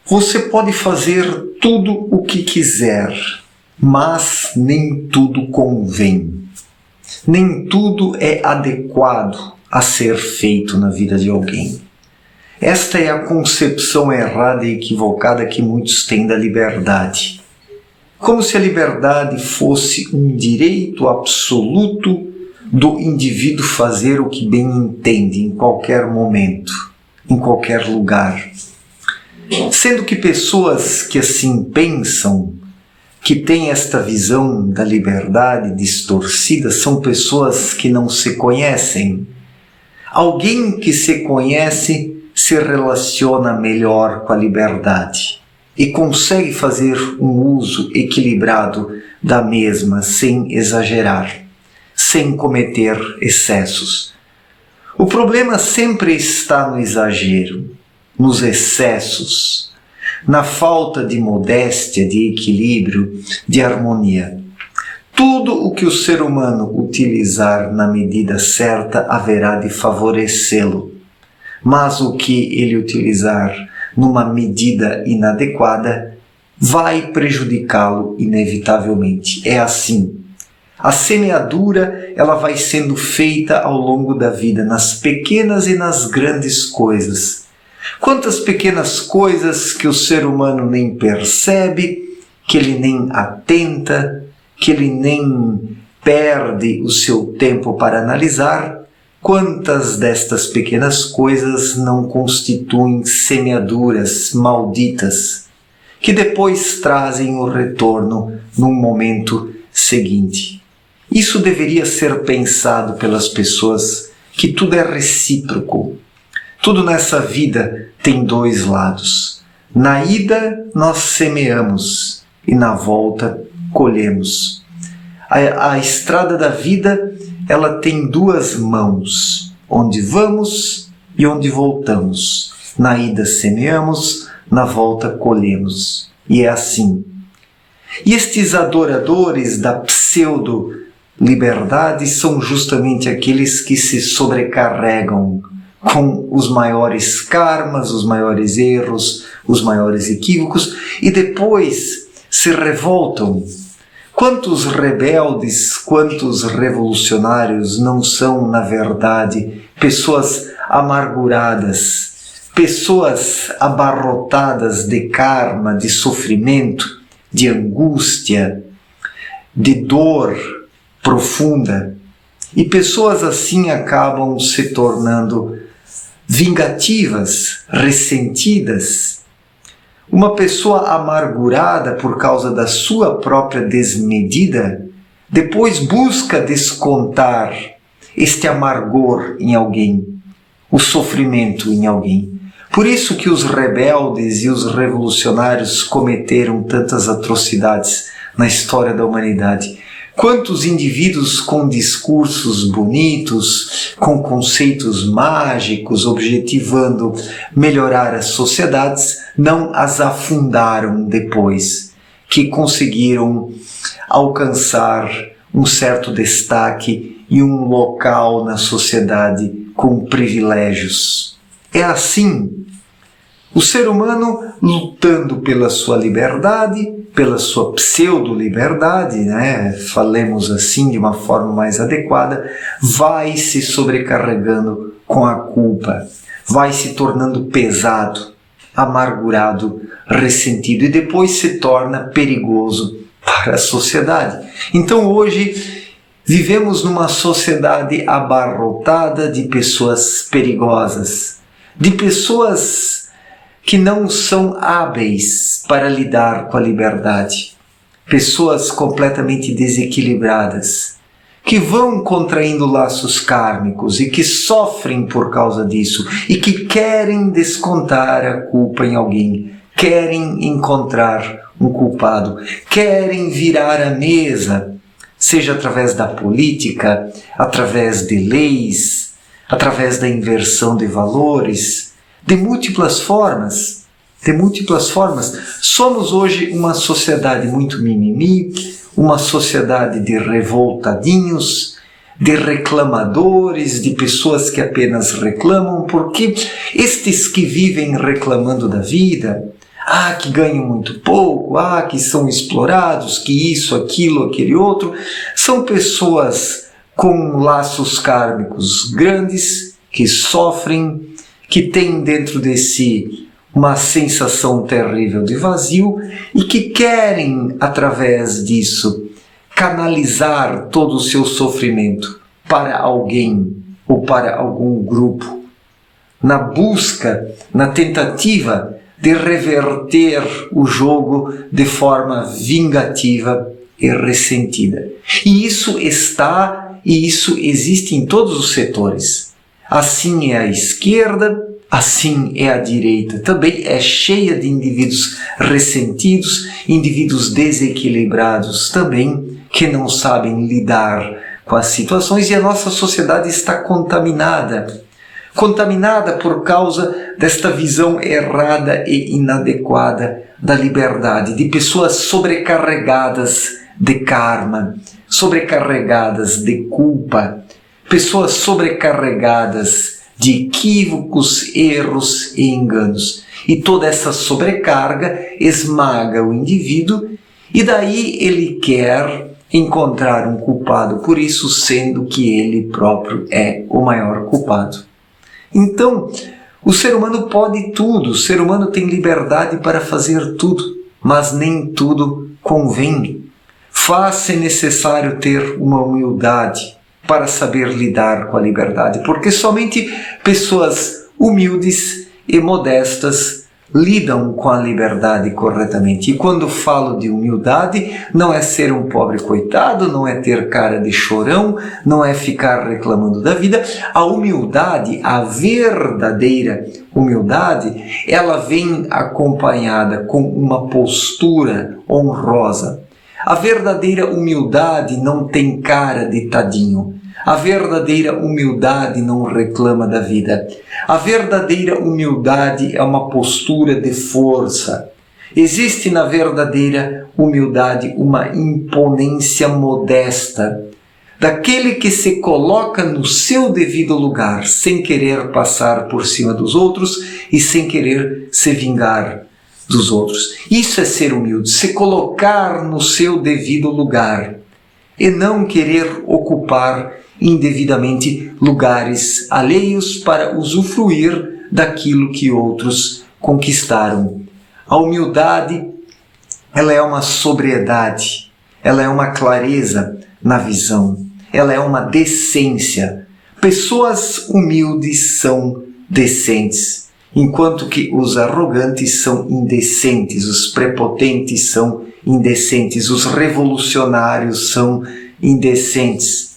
Você pode fazer tudo o que quiser, mas nem tudo convém. Nem tudo é adequado a ser feito na vida de alguém. Esta é a concepção errada e equivocada que muitos têm da liberdade. Como se a liberdade fosse um direito absoluto do indivíduo fazer o que bem entende em qualquer momento, em qualquer lugar. Sendo que pessoas que assim pensam, que têm esta visão da liberdade distorcida, são pessoas que não se conhecem. Alguém que se conhece se relaciona melhor com a liberdade e consegue fazer um uso equilibrado da mesma sem exagerar, sem cometer excessos. O problema sempre está no exagero, nos excessos, na falta de modéstia, de equilíbrio, de harmonia. Tudo o que o ser humano utilizar na medida certa haverá de favorecê-lo, mas o que ele utilizar numa medida inadequada vai prejudicá-lo inevitavelmente. É assim. A semeadura, ela vai sendo feita ao longo da vida, nas pequenas e nas grandes coisas. Quantas pequenas coisas que o ser humano nem percebe, que ele nem atenta, que ele nem perde o seu tempo para analisar, quantas destas pequenas coisas não constituem semeaduras malditas, que depois trazem o retorno num momento seguinte. Isso deveria ser pensado pelas pessoas, que tudo é recíproco. Tudo nessa vida tem dois lados. Na ida nós semeamos e na volta colhemos. A estrada da vida, ela tem duas mãos, onde vamos e onde voltamos. Na ida semeamos, na volta colhemos. E é assim. E estes adoradores da pseudo-liberdade são justamente aqueles que se sobrecarregam com os maiores karmas, os maiores erros, os maiores equívocos, e depois se revoltam. Quantos rebeldes, quantos revolucionários não são, na verdade, pessoas amarguradas, pessoas abarrotadas de karma, de sofrimento, de angústia, de dor profunda. E pessoas assim acabam se tornando vingativas, ressentidas. Uma pessoa amargurada por causa da sua própria desmedida, depois busca descontar este amargor em alguém, o sofrimento em alguém. Por isso que os rebeldes e os revolucionários cometeram tantas atrocidades na história da humanidade. Quantos indivíduos com discursos bonitos, com conceitos mágicos, objetivando melhorar as sociedades, não as afundaram depois, que conseguiram alcançar um certo destaque e um local na sociedade com privilégios. É assim. O ser humano lutando pela sua liberdade, pela sua pseudo-liberdade, falemos assim de uma forma mais adequada, vai se sobrecarregando com a culpa, vai se tornando pesado, amargurado, ressentido e depois se torna perigoso para a sociedade. Então hoje vivemos numa sociedade abarrotada de pessoas perigosas, de pessoas que não são hábeis para lidar com a liberdade. Pessoas completamente desequilibradas, que vão contraindo laços kármicos e que sofrem por causa disso e que querem descontar a culpa em alguém, querem encontrar um culpado, querem virar a mesa, seja através da política, através de leis, através da inversão de valores, de múltiplas formas. Somos hoje uma sociedade muito mimimi, uma sociedade de revoltadinhos, de reclamadores, de pessoas que apenas reclamam, porque estes que vivem reclamando da vida, que ganham muito pouco, que são explorados, que isso, aquilo, aquele outro. São pessoas com laços kármicos grandes, que sofrem, que têm dentro de si uma sensação terrível de vazio e que querem, através disso, canalizar todo o seu sofrimento para alguém ou para algum grupo, na busca, na tentativa de reverter o jogo de forma vingativa e ressentida. E isso existe em todos os setores. Assim é a esquerda, assim é a direita. Também é cheia de indivíduos ressentidos, indivíduos desequilibrados também, que não sabem lidar com as situações, e a nossa sociedade está contaminada por causa desta visão errada e inadequada da liberdade, de pessoas sobrecarregadas de karma, sobrecarregadas de culpa, pessoas sobrecarregadas de equívocos, erros e enganos. E toda essa sobrecarga esmaga o indivíduo e daí ele quer encontrar um culpado por isso, sendo que ele próprio é o maior culpado. Então, o ser humano pode tudo, o ser humano tem liberdade para fazer tudo, mas nem tudo convém. Faz-se necessário ter uma humildade para saber lidar com a liberdade, porque somente pessoas humildes e modestas lidam com a liberdade corretamente. E quando falo de humildade, não é ser um pobre coitado, não é ter cara de chorão, não é ficar reclamando da vida. A humildade, a verdadeira humildade, ela vem acompanhada com uma postura honrosa. A verdadeira humildade não tem cara de tadinho. A verdadeira humildade não reclama da vida. A verdadeira humildade é uma postura de força. Existe na verdadeira humildade uma imponência modesta, daquele que se coloca no seu devido lugar, sem querer passar por cima dos outros e sem querer se vingar dos outros. Isso é ser humilde, se colocar no seu devido lugar e não querer ocupar indevidamente lugares alheios para usufruir daquilo que outros conquistaram. A humildade, ela é uma sobriedade, ela é uma clareza na visão, ela é uma decência. Pessoas humildes são decentes, enquanto que os arrogantes são indecentes, os prepotentes são indecentes, os revolucionários são indecentes.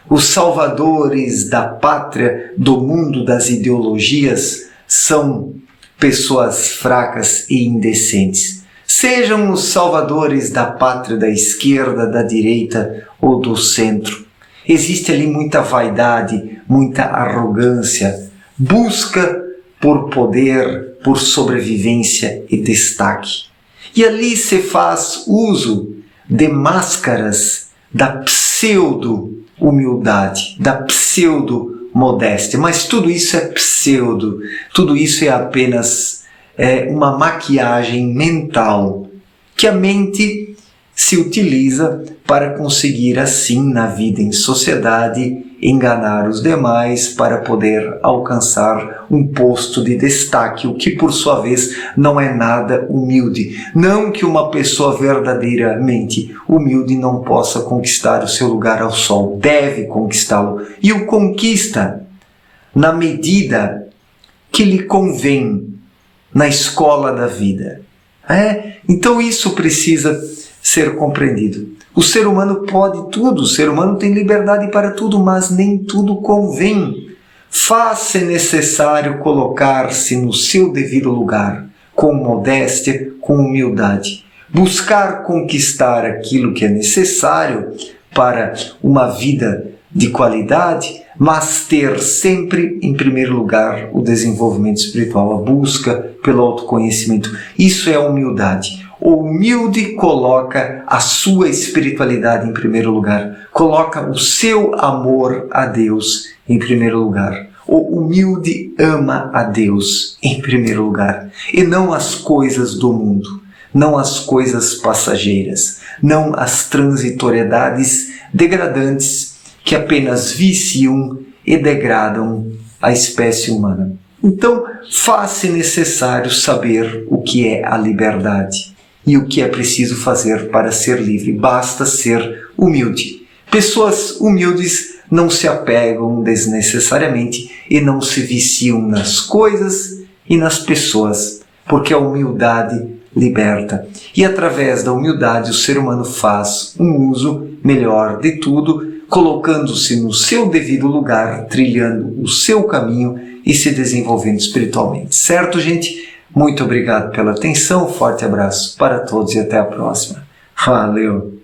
Os salvadores da pátria, do mundo das ideologias, são pessoas fracas e indecentes. Sejam os salvadores da pátria da esquerda, da direita ou do centro. Existe ali muita vaidade, muita arrogância, busca por poder, por sobrevivência e destaque. E ali se faz uso de máscaras da pseudo-humildade, da pseudo-modéstia. Mas tudo isso é pseudo, tudo isso é apenas uma maquiagem mental que a mente se utiliza para conseguir assim, na vida em sociedade, enganar os demais para poder alcançar um posto de destaque, o que por sua vez não é nada humilde. Não que uma pessoa verdadeiramente humilde não possa conquistar o seu lugar ao sol, deve conquistá-lo e o conquista na medida que lhe convém na escola da vida. Então isso precisa ser compreendido. O ser humano pode tudo, o ser humano tem liberdade para tudo, mas nem tudo convém. Faz-se necessário colocar-se no seu devido lugar, com modéstia, com humildade. Buscar conquistar aquilo que é necessário para uma vida de qualidade, mas ter sempre, em primeiro lugar, o desenvolvimento espiritual, a busca pelo autoconhecimento. Isso é a humildade. O humilde coloca a sua espiritualidade em primeiro lugar, coloca o seu amor a Deus em primeiro lugar. O humilde ama a Deus em primeiro lugar, e não as coisas do mundo, não as coisas passageiras, não as transitoriedades degradantes que apenas viciam e degradam a espécie humana. Então, faz-se necessário saber o que é a liberdade e o que é preciso fazer para ser livre. Basta ser humilde. Pessoas humildes não se apegam desnecessariamente e não se viciam nas coisas e nas pessoas, porque a humildade liberta. E através da humildade o ser humano faz um uso melhor de tudo, colocando-se no seu devido lugar, trilhando o seu caminho e se desenvolvendo espiritualmente. Certo, gente? Muito obrigado pela atenção, forte abraço para todos e até a próxima. Valeu!